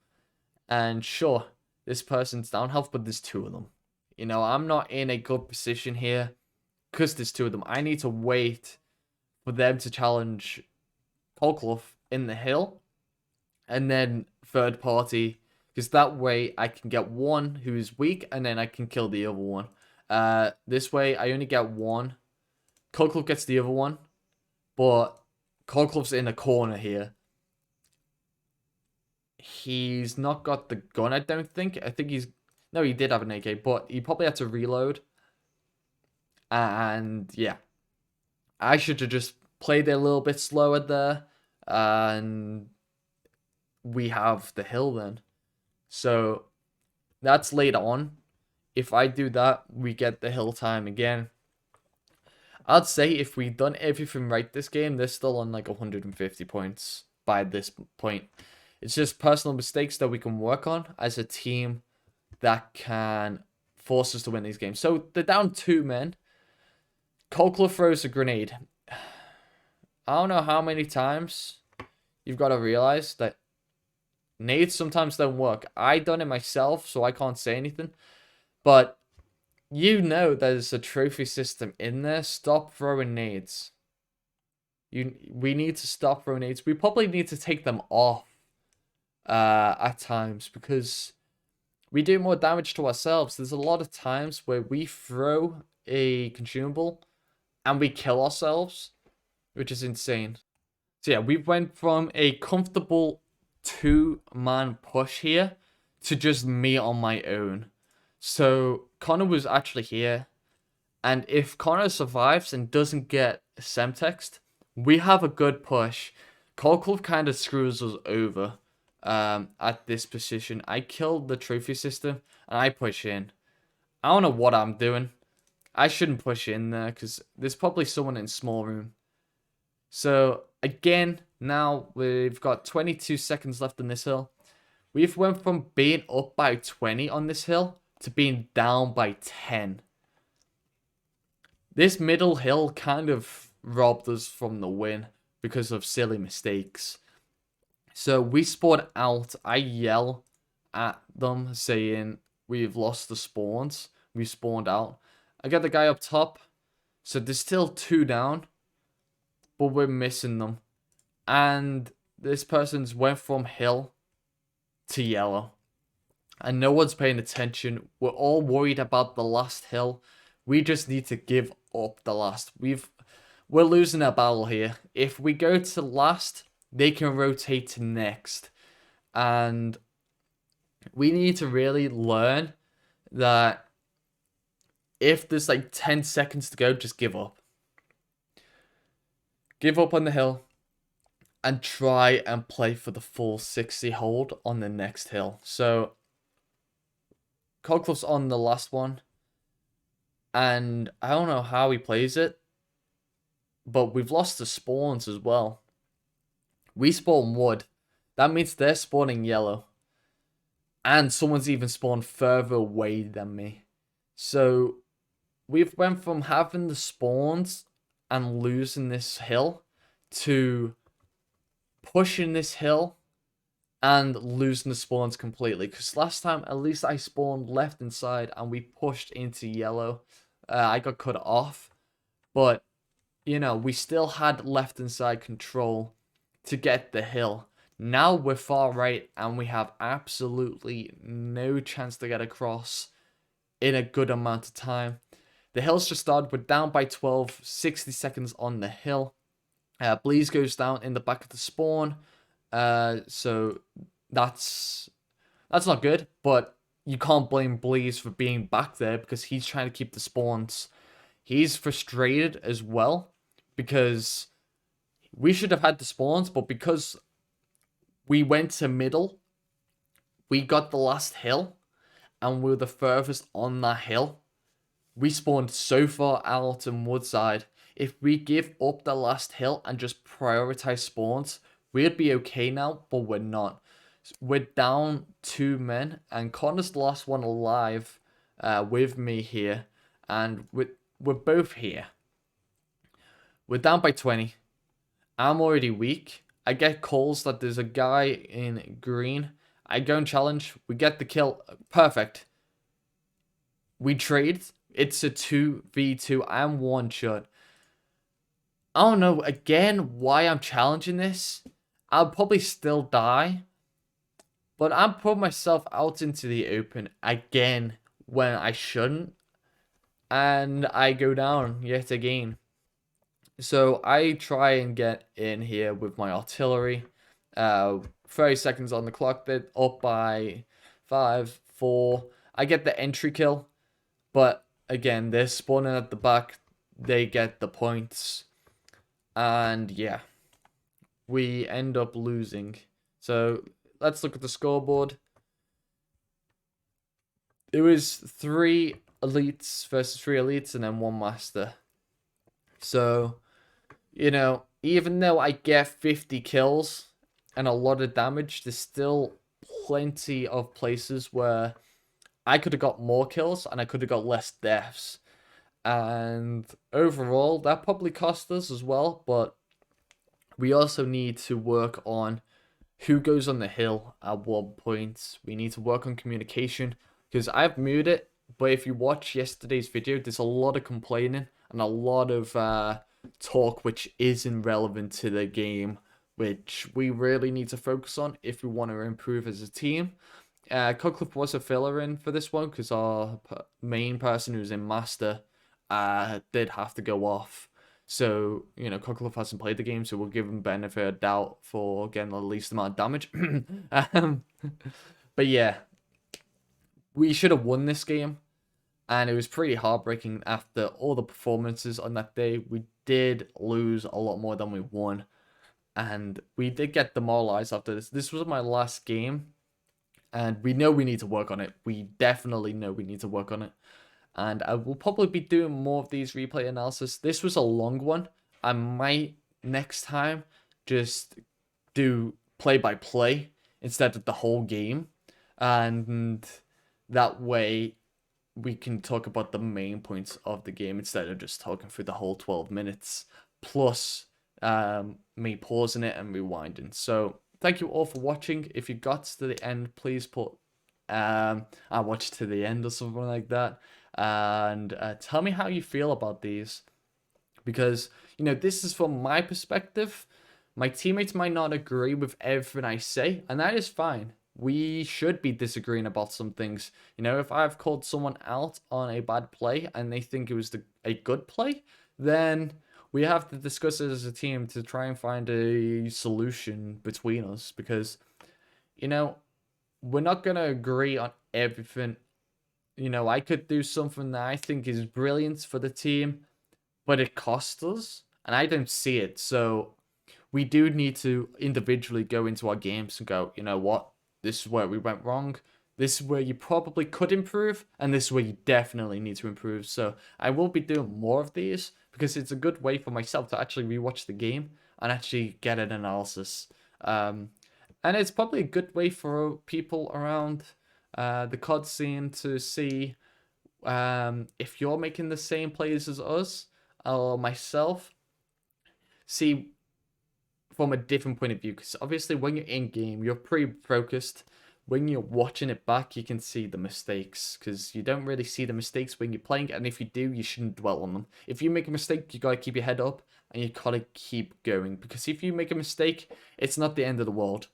And sure, this person's down health, but there's two of them. You know, I'm not in a good position here because there's two of them. I need to wait for them to challenge Cockclough in the hill. And then third party, because that way I can get one who's weak and then I can kill the other one. This way I only get one. Cockclough gets the other one. But Cockclough's in a corner here. He's not got the gun, I don't think. I think he's... No, he did have an AK, but he probably had to reload. And, yeah. I should have just played it a little bit slower there. And we have the hill then. So, that's later on. If I do that, we get the hill time again. I'd say if we've done everything right this game, they're still on like 150 points by this point. It's just personal mistakes that we can work on as a team that can force us to win these games. So they're down 2 men. Cockclough throws a grenade. I don't know how many times you've got to realize that nades sometimes don't work. I done it myself, so I can't say anything. But you know there's a trophy system in there. Stop throwing nades. We need to stop throwing nades. We probably need to take them off at times because we do more damage to ourselves. There's a lot of times where we throw a consumable and we kill ourselves, which is insane. So yeah, we went from a comfortable 2-man push here to just me on my own. So Connor was actually here, and if Connor survives and doesn't get Semtext, we have a good push. Colcliffe kind of screws us over at this position. I killed the trophy system, and I push in. I don't know what I'm doing. I shouldn't push in there, because there's probably someone in small room. So, again, now we've got 22 seconds left on this hill. We've went from being up by 20 on this hill to being down by 10. This middle hill kind of robbed us from the win because of silly mistakes. So we spawned out. I yell at them saying we've lost the spawns. We spawned out. I got the guy up top. So there's still 2 down. But we're missing them. And this person's went from hill to yellow. And no one's paying attention. We're all worried about the last hill. We just need to give up the last. We're losing a battle here. If we go to last, they can rotate to next. And we need to really learn that if there's like 10 seconds to go, just give up. Give up on the hill. And try and play for the full 60 hold on the next hill. So Colcliffe's on the last one. And I don't know how he plays it. But we've lost the spawns as well. We spawn wood. That means they're spawning yellow. And someone's even spawned further away than me. So we've went from having the spawns and losing this hill to pushing this hill and losing the spawns completely. Because last time, at least I spawned left inside and we pushed into yellow. I got cut off. But, you know, we still had left inside control to get the hill. Now we're far right and we have absolutely no chance to get across in a good amount of time. The hill's just started. We're down by 12, 60 seconds on the hill. Bleeze goes down in the back of the spawn. So that's not good, but you can't blame Bleeze for being back there because he's trying to keep the spawns. He's frustrated as well because we should have had the spawns, but because we went to middle, we got the last hill, and we were the furthest on that hill. We spawned so far out in Woodside. If we give up the last hill and just prioritize spawns, we'd be okay now, but we're not. We're down 2 men, and Connor's the last one alive with me here, and we're both here. We're down by 20. I'm already weak. I get calls that there's a guy in green. I go and challenge. We get the kill. Perfect. We trade. It's a 2v2. I'm one shot. I don't know, again, why I'm challenging this. I'll probably still die. But I'm putting myself out into the open again when I shouldn't. And I go down yet again. So I try and get in here with my artillery. 30 seconds on the clock. They're up by 5, 4. I get the entry kill. But again, they're spawning at the back. They get the points. And yeah, we end up losing. So let's look at the scoreboard. It was 3 elites versus 3 elites and then 1 master. So, you know, even though I get 50 kills and a lot of damage, there's still plenty of places where I could have got more kills and I could have got less deaths. And overall, that probably cost us as well, but We also need to work on who goes on the hill at what point. We need to work on communication because I've muted it, but if you watch yesterday's video, there's a lot of complaining and a lot of talk which isn't relevant to the game, which we really need to focus on if we want to improve as a team. Cutcliffe was a filler in for this one because our main person who's in Master did have to go off. So, Cutcliffe hasn't played the game, so we'll give him benefit of doubt for getting the least amount of damage. um, but yeah, we should have won this game, and it was pretty heartbreaking after all the performances on that day. We did lose a lot more than we won, and we did get demoralized after this. This was my last game, and we know we need to work on it. We definitely know we need to work on it. And I will probably be doing more of these replay analysis. This was a long one. I might next time just do play by play instead of the whole game. And that way we can talk about the main points of the game instead of just talking through the whole 12 minutes. Plus me pausing it and rewinding. So thank you all for watching. If you got to the end, please put I watched to the end or something like that. And tell me how you feel about these, because this is from my perspective. My teammates might not agree with everything I say, and that is fine. We should be disagreeing about some things. If I've called someone out on a bad play and they think it was a good play, then we have to discuss it as a team to try and find a solution between us, because we're not gonna agree on everything. I could do something that I think is brilliant for the team, but it costs us, and I don't see it. So we do need to individually go into our games and go, you know what? This is where we went wrong. This is where you probably could improve, and this is where you definitely need to improve. So I will be doing more of these because it's a good way for myself to actually rewatch the game and actually get an analysis. And it's probably a good way for people around the COD scene to see if you're making the same plays as us or myself, see from a different point of view. Because obviously when you're in game, you're pretty focused. When you're watching it back, you can see the mistakes, because you don't really see the mistakes when you're playing, and if you do, you shouldn't dwell on them. If you make a mistake, you gotta keep your head up and you gotta keep going, because if you make a mistake, it's not the end of the world.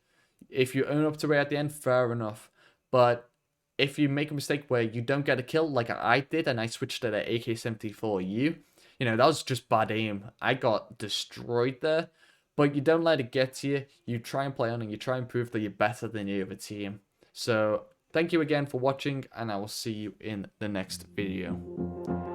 If you own up to it at the end, fair enough. But if you make a mistake where you don't get a kill like I did and I switched to the AK-74U, that was just bad aim. I got destroyed there. But you don't let it get to you. You try and play on and you try and prove that you're better than the other team. So thank you again for watching, and I will see you in the next video.